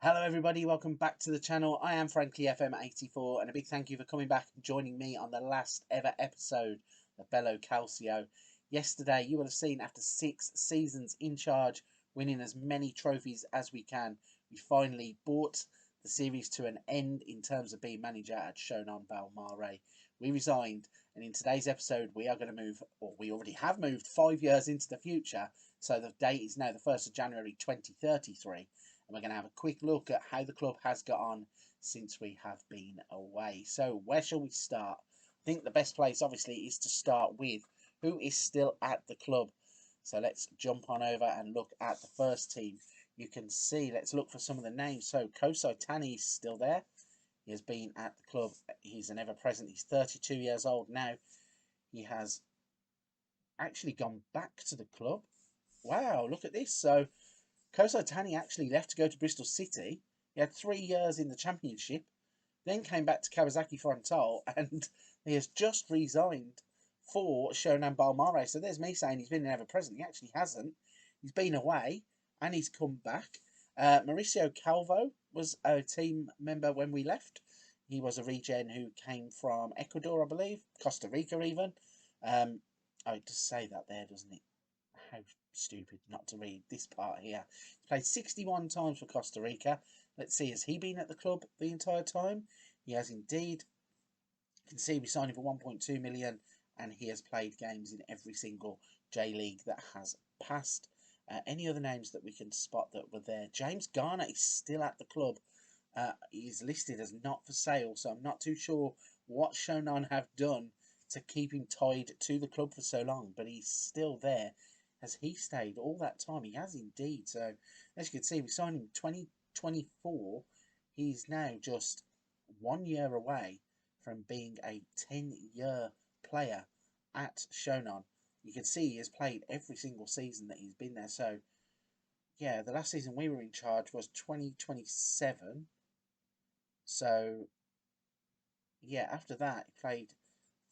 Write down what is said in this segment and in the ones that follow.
Hello everybody, welcome back to the channel. I am Frankly FM84 and a big thank you for coming back and joining me on the last ever episode of Bello Calcio. Yesterday you will have seen after 6 seasons in charge, winning as many trophies as we can, we finally brought the series to an end in terms of being manager at Shonan Bellmare. We resigned, and in today's episode we are going to move, or we already have moved 5 years into the future, so the date is now the 1st of January 2033. And we're going to have a quick look at how the club has got on since we have been away. So where shall we start? I think the best place obviously is to start with who is still at the club. So let's jump on over and look at the first team. You can see, let's look for some of the names. So Kosai Tani is still there. He has been at the club. He's an ever-present. He's 32 years old now. He has actually gone back to the club. Wow, look at this. So Kosai Tani actually left to go to Bristol City. He had 3 years in the Championship, then came back to Kawasaki Frontale, and he has just resigned for Shonan Bellmare. So there's me saying he's been an ever-present. He actually hasn't. He's been away, and he's come back. Mauricio Calvo was a team member when we left. He was a regen who came from Ecuador, I believe, Costa Rica even. It does say that there, doesn't it? How stupid not to read this part here. He's played 61 times for Costa Rica. Let's see, has he been at the club the entire time? He has indeed. You can see we signed him for 1.2 million, and he has played games in every single J League that has passed. Any other names that we can spot that were there? James Garner is still at the club. He's listed as not for sale, so I'm not too sure what Shonan have done to keep him tied to the club for so long, but he's still there. Has he stayed all that time? He has indeed. So, as you can see, we signed him in 2024. He's now just 1 year away from being a 10-year player at Shonan. You can see he has played every single season that he's been there. So, yeah, the last season we were in charge was 2027. So, yeah, after that, he played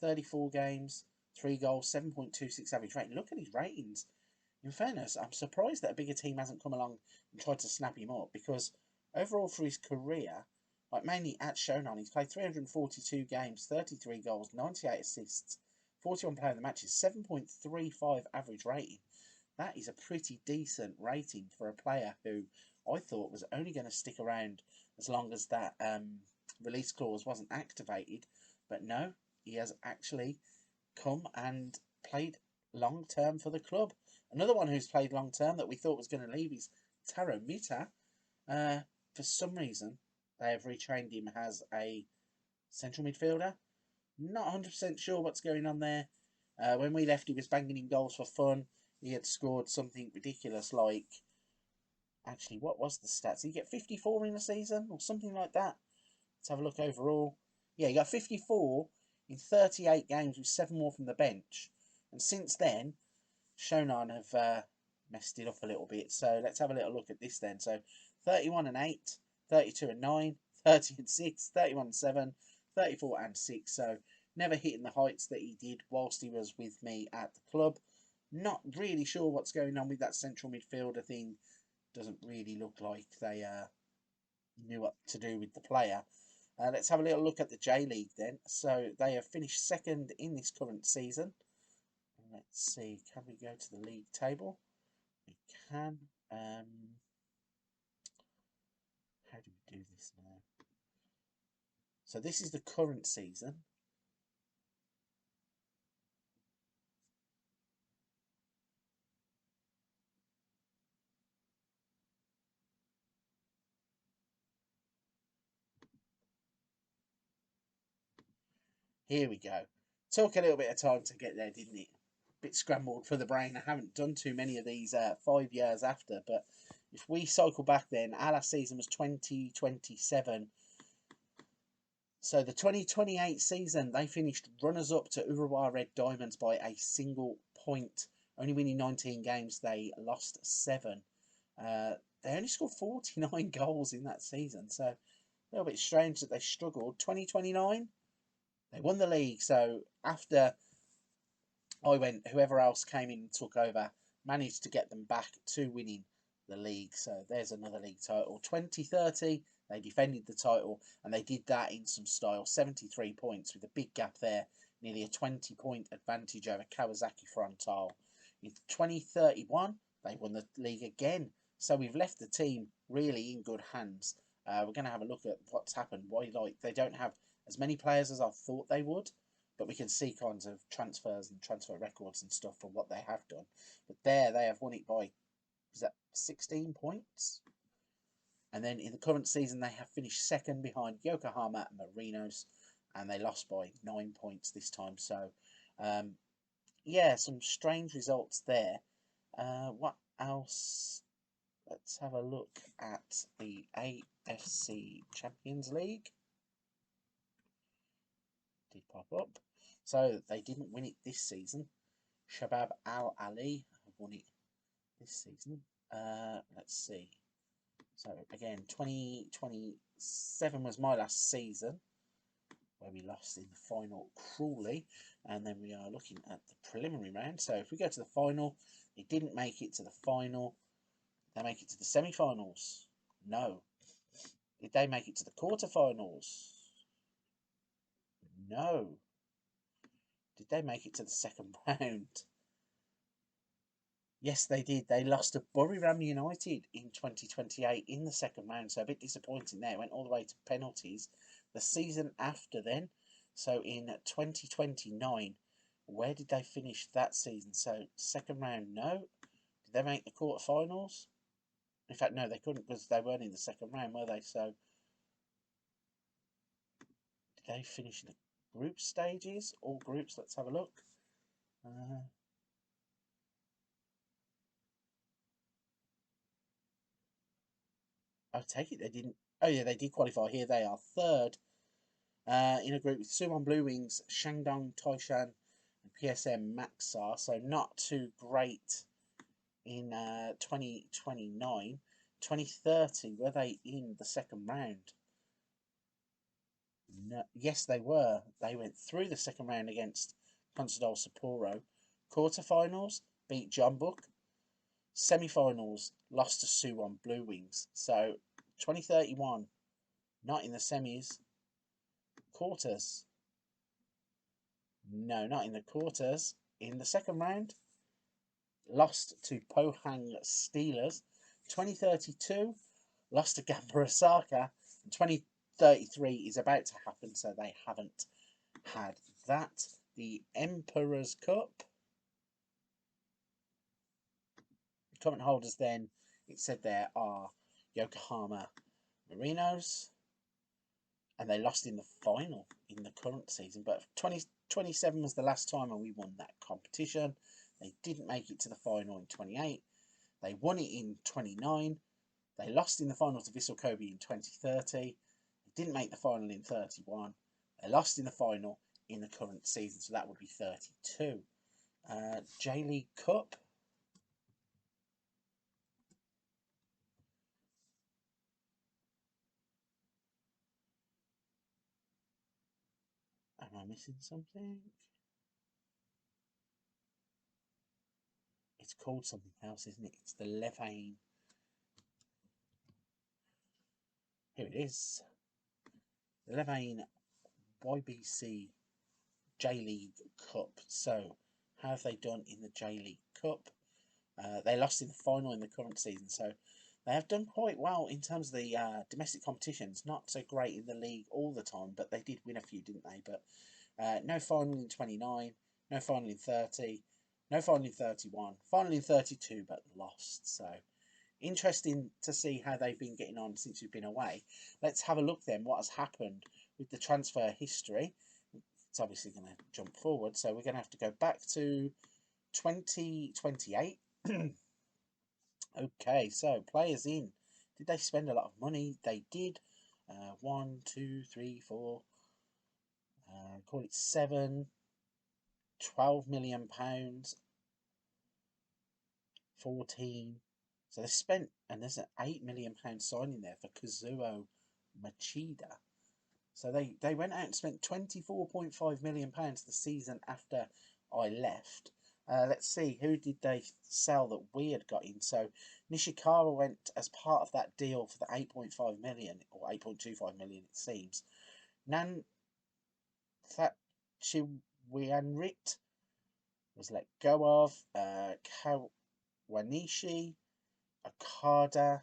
34 games, 3 goals, 7.26 average rating. Look at his ratings. In fairness, I'm surprised that a bigger team hasn't come along and tried to snap him up, because overall for his career, like mainly at Shonan, he's played 342 games, 33 goals, 98 assists, 41 player of the matches, 7.35 average rating. That is a pretty decent rating for a player who I thought was only going to stick around as long as that release clause wasn't activated. But no, he has actually come and played long term for the club. Another one who's played long term that we thought was going to leave is Taro Mita. For some reason, they have retrained him as a central midfielder. Not 100% sure what's going on there. When we left, he was banging in goals for fun. He had scored something ridiculous like... Actually, what was the stats? Did he get 54 in a season or something like that? Let's have a look overall. Yeah, he got 54 in 38 games with 7 more from the bench. And since then, Shonan have messed it up a little bit. So let's have a little look at this then. So 31 and 8, 32 and 9, 30 and 6, 31 and 7, 34 and 6. So never hitting the heights that he did whilst he was with me at the club. Not really sure what's going on with that central midfielder thing. Doesn't really look like they knew what to do with the player. Let's have a little look at the J League then. So they have finished second in this current season. Let's see, can we go to the league table? We can. How do we do this now? So this is the current season. Here we go. Took a little bit of time to get there, didn't it? Bit scrambled for the brain. I haven't done too many of these 5 years after, but if we cycle back then, our last season was 2027. So the 2028 season, they finished runners-up to Urawa Red Diamonds by a single point. Only winning 19 games, they lost 7. They only scored 49 goals in that season, so a little bit strange that they struggled. 2029, they won the league. So after I went, whoever else came in and took over managed to get them back to winning the league. So there's another league title. 2030, they defended the title, and they did that in some style. 73 points with a big gap there, nearly a 20-point advantage over Kawasaki Frontale. In 2031, they won the league again. So we've left the team really in good hands. We're going to have a look at what's happened. Why, like, they don't have as many players as I thought they would, but we can see kinds of transfers and transfer records and stuff for what they have done. But there, they have won it by, is that 16 points? And then in the current season, they have finished second behind Yokohama and Marinos, and they lost by 9 points this time. So, yeah, some strange results there. What else? Let's have a look at the AFC Champions League. Did pop up. So they didn't win it this season. Shabab Al Ali have won it this season. Let's see. So again, 2027 was my last season, where we lost in the final cruelly, and then we are looking at the preliminary round. So if we go to the final, they didn't make it to the final. Did they make it to the semi-finals? No. Did they make it to the quarter-finals? No. Did they make it to the second round? Yes, they did. They lost to Buriram United in 2028 in the second round, so a bit disappointing there. Went all the way to penalties. The season after then, so in 2029, where did they finish that season? So second round, no. Did they make the quarterfinals? In fact, no, they couldn't because they weren't in the second round, were they? So did they finish in the group stages? All groups, let's have a look. I take it they didn't. Oh yeah, they did qualify. Here they are, third in a group with Suwon Blue Wings, Shandong Taishan, and PSM Maxar. So not too great in 2029. 2030, were they in the second round? No. Yes, they were. They went through the second round against Consadole Sapporo. Quarterfinals, beat Jeonbuk. Semi-finals, lost to Suwon Blue Wings. So 2031, not in the semis. Quarters, no, not in the quarters. In the second round, lost to Pohang Steelers. 2032, lost to Gamba Osaka. 2033 is about to happen, so they haven't had that. The Emperor's Cup. Current holders then, it said there are Yokohama Marinos, and they lost in the final in the current season. But 2027 was the last time when we won that competition. They didn't make it to the final in 28. They won it in 29. They lost in the final to Vissel Kobe in 2030. They didn't make the final in 31. They lost in the final in the current season, so that would be 32. J-League Cup. Am I missing something? It's called something else, isn't it? It's the Levain. Here it is. The Levain YBC J-League Cup. So, how have they done in the J-League Cup? They lost in the final in the current season, so they have done quite well in terms of the domestic competitions. Not so great in the league all the time, but they did win a few, didn't they? But no final in 29, no final in 30, no final in 31, final in 32, but lost. So interesting to see how they've been getting on since we've been away. Let's have a look then what has happened with the transfer history. It's obviously going to jump forward, so we're going to have to go back to 2028. Okay, so players in. Did they spend a lot of money? They did. 1, 2, 3, 4. Call it 7. 12 million pounds. 14. So they spent, and there's an 8 million pound signing there for Kazuo Machida. So they went out and spent 24.5 million pounds the season after I left. Let's see, who did they sell that we had got in? So Nishikawa went as part of that deal for the 8.5 million, or 8.25 million it seems. Nan Thatchiwianrit was let go of. Kawanishi, Okada,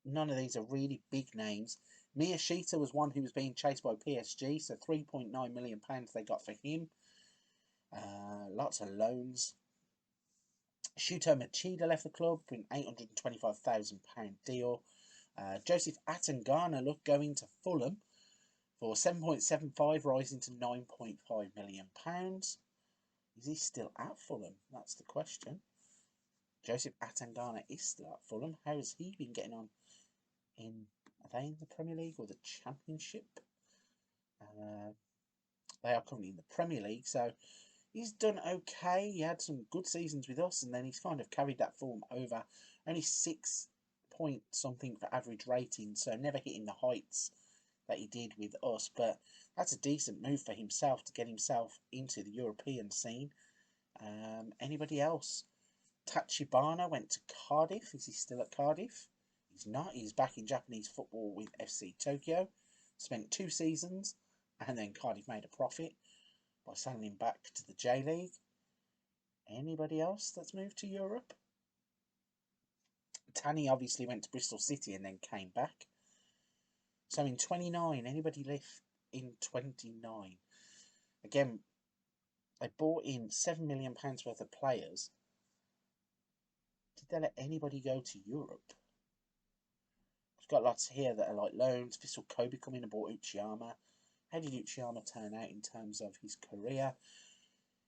none of these are really big names. Miyashita was one who was being chased by PSG, so £3.9 million they got for him. Lots of loans. Shuto Machida left the club for an £825,000 deal. Joseph Atangana going to Fulham for 7.75, rising to £9.5 million. Is he still at Fulham? That's the question. Joseph Atangana is still at Fulham. How has he been getting on? Are they in the Premier League or the Championship? They are currently in the Premier League, so he's done okay. He had some good seasons with us, and then he's kind of carried that form over. Only 6 point something for average rating, so never hitting the heights that he did with us. But that's a decent move for himself to get himself into the European scene. Anybody else? Tachibana went to Cardiff. Is he still at Cardiff? He's not. He's back in Japanese football with FC Tokyo. Spent 2 seasons, and then Cardiff made a profit by selling him back to the J-League. Anybody else that's moved to Europe? Tani obviously went to Bristol City and then came back. So in 29, anybody left in 29? Again, they bought in £7 million worth of players. Did they let anybody go to Europe? We've got lots here that are like loans. Vissel Kobe come in and bought Uchiyama. How did Uchiyama turn out in terms of his career?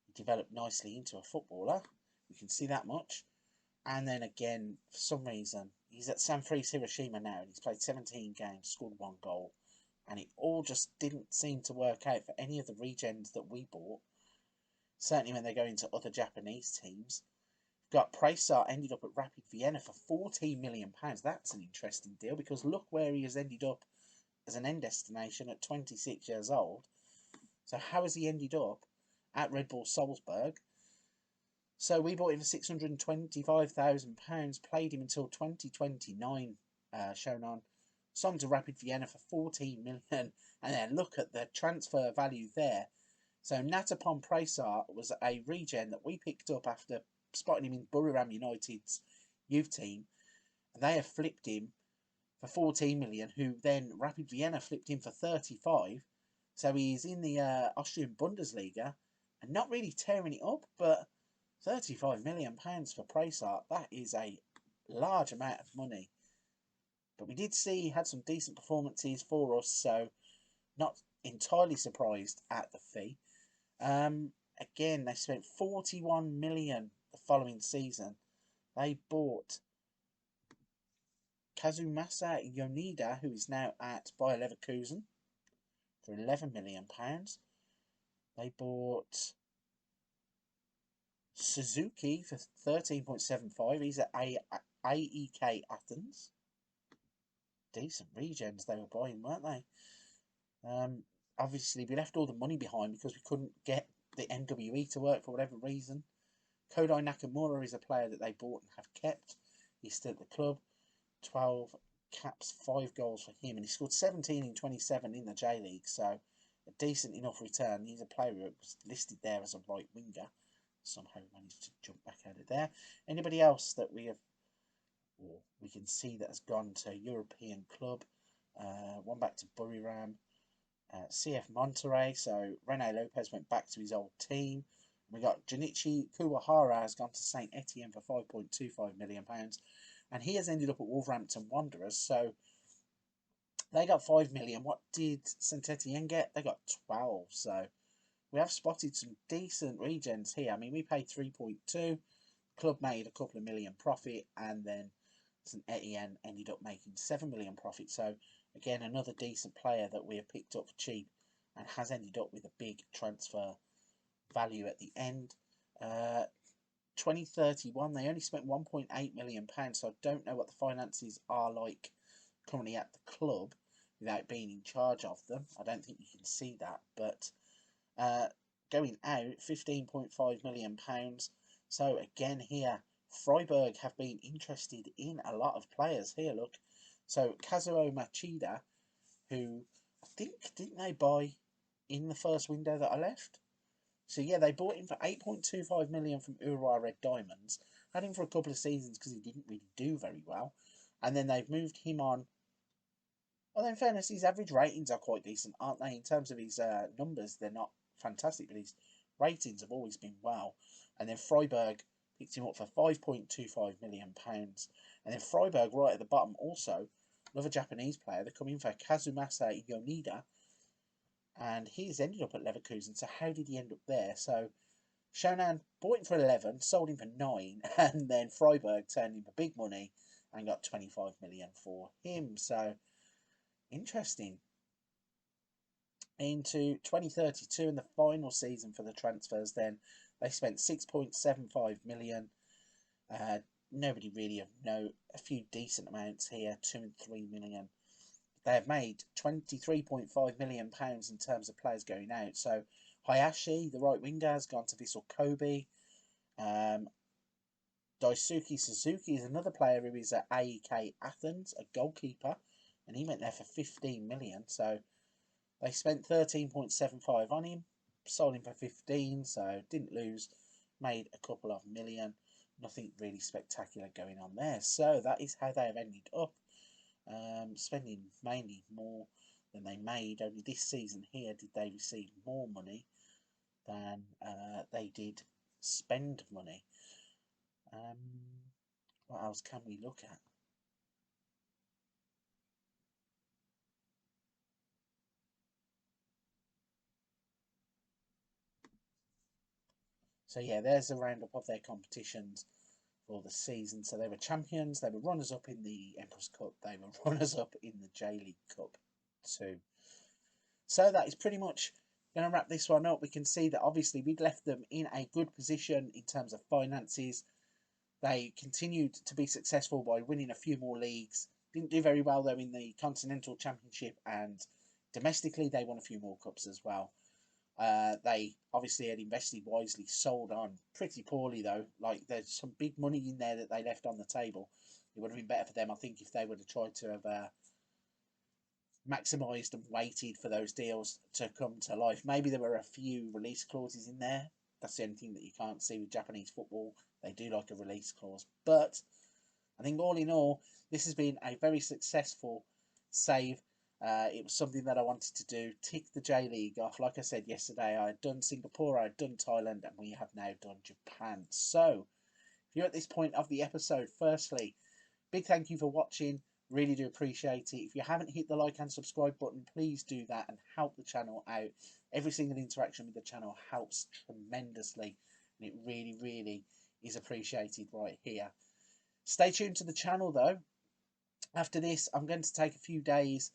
He developed nicely into a footballer. We can see that much. And then again, for some reason, he's at Sanfrecce Hiroshima now, and he's played 17 games, scored 1 goal. And it all just didn't seem to work out for any of the regens that we bought. Certainly when they go into other Japanese teams. We've got Presar ended up at Rapid Vienna for £14 million. That's an interesting deal, because look where he has ended up as an end destination at 26 years old. So how has he ended up at Red Bull Salzburg? So we bought him for £625,000, played him until 2029, Shonan. Sold to Rapid Vienna for £14 million, and then look at the transfer value there. So Natapon Presar was a regen that we picked up after spotting him in Buriram United's youth team, and they have flipped him for 14 million, who then Rapid Vienna flipped him for 35. So he's in the Austrian Bundesliga and not really tearing it up, but £35 million for Presar, that is a large amount of money. But we did see he had some decent performances for us, so not entirely surprised at the fee. Again, they spent 41 million the following season. They bought Kazumasa Yonida, who is now at Bayer Leverkusen, for £11 million. They bought Suzuki for 13.75. He's at AEK Athens. Decent regens they were buying, weren't they? Obviously, we left all the money behind because we couldn't get the NWE to work for whatever reason. Kodai Nakamura is a player that they bought and have kept. He's still at the club. 12 caps, 5 goals for him, and he scored 17 in 27 in the J-League, so a decent enough return. He's a player who was listed there as a right winger. Somehow managed to jump back out of there. Anybody else that we have, or we can see that has gone to a European club? One back to Buriram. CF Monterrey, so Rene Lopez went back to his old team. We got Junichi Kuwahara has gone to St Etienne for £5.25 million, and he has ended up at Wolverhampton Wanderers, so they got 5 million. What did St Etienne get? They got 12, so we have spotted some decent regens here. I mean, we paid 3.2, club made a couple of million profit, and then St Etienne ended up making 7 million profit, so again, another decent player that we have picked up for cheap and has ended up with a big transfer value at the end. 2031, they only spent £1.8 million, so I don't know what the finances are like currently at the club without being in charge of them. I don't think you can see that, but going out, £15.5 million. So again here, Freiburg have been interested in a lot of players here, look. So Kazuo Machida, who I think, didn't they buy in the first window that I left? So yeah, they bought him for 8.25 million from Urawa Red Diamonds. Had him for a couple of seasons because he didn't really do very well. And then they've moved him on. Well, in fairness, his average ratings are quite decent, aren't they? In terms of his numbers, they're not fantastic, but his ratings have always been well. And then Freiburg picked him up for £5.25 million. And then Freiburg, right at the bottom, also, another Japanese player. They're coming for Kazumasa Yonida. And he's ended up at Leverkusen. So how did he end up there? So Shonan bought him for 11, sold him for 9, and then Freiburg turned him for big money and got 25 million for him. So interesting. Into 2032 in the final season for the transfers, then they spent 6.75 million. Nobody really know a few decent amounts here, 2 and 3 million. They have made £23.5 million in terms of players going out. So Hayashi, the right winger, has gone to Vissel Kobe. Daisuke Suzuki is another player who is at AEK Athens, a goalkeeper, and he went there for 15 million. So they spent 13.75 on him, sold him for 15, so didn't lose, made a couple of million. Nothing really spectacular going on there. So that is how they have ended up, spending mainly more than they made. Only this season here did they receive more money than they did spend money. What else can we look at? So yeah, there's a roundup of their competitions for the season. So they were champions, they were runners-up in the Empress Cup, they were runners-up in the J-League Cup too. So that is pretty much going to wrap this one up. We can see that obviously we'd left them in a good position in terms of finances. They continued to be successful by winning a few more leagues. Didn't do very well though in the Continental Championship, and domestically they won a few more cups as well. They obviously had invested wisely, sold on pretty poorly though. Like there's some big money in there that they left on the table. It would have been better for them, I think, if they would have tried to have maximised and waited for those deals to come to life. Maybe there were a few release clauses in there. That's the only thing that you can't see with Japanese football. They do like a release clause. But I think all in all, this has been a very successful save. It was something that I wanted to do, tick the J-League off. Like I said yesterday, I had done Singapore, I had done Thailand, and we have now done Japan. So, if you're at this point of the episode, firstly, big thank you for watching. Really do appreciate it. If you haven't hit the like and subscribe button, please do that and help the channel out. Every single interaction with the channel helps tremendously, and it really, really is appreciated right here. Stay tuned to the channel though. After this, I'm going to take a few days,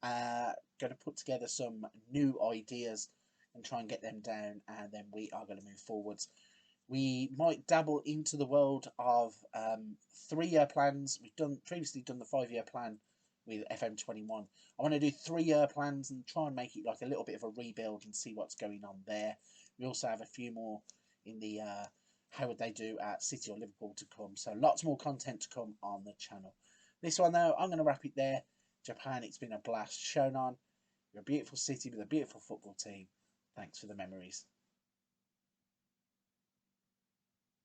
going to put together some new ideas and try and get them down, and then we are going to move forwards. We might dabble into the world of 3-year plans. We've previously done the 5-year plan with FM21. I want to do 3-year plans and try and make it like a little bit of a rebuild and see what's going on there. We also have a few more in the how would they do at City or Liverpool to come. So lots more content to come on the channel. This one though, I'm going to wrap it there. Japan, it's been a blast. Shonan, you're a beautiful city with a beautiful football team. Thanks for the memories.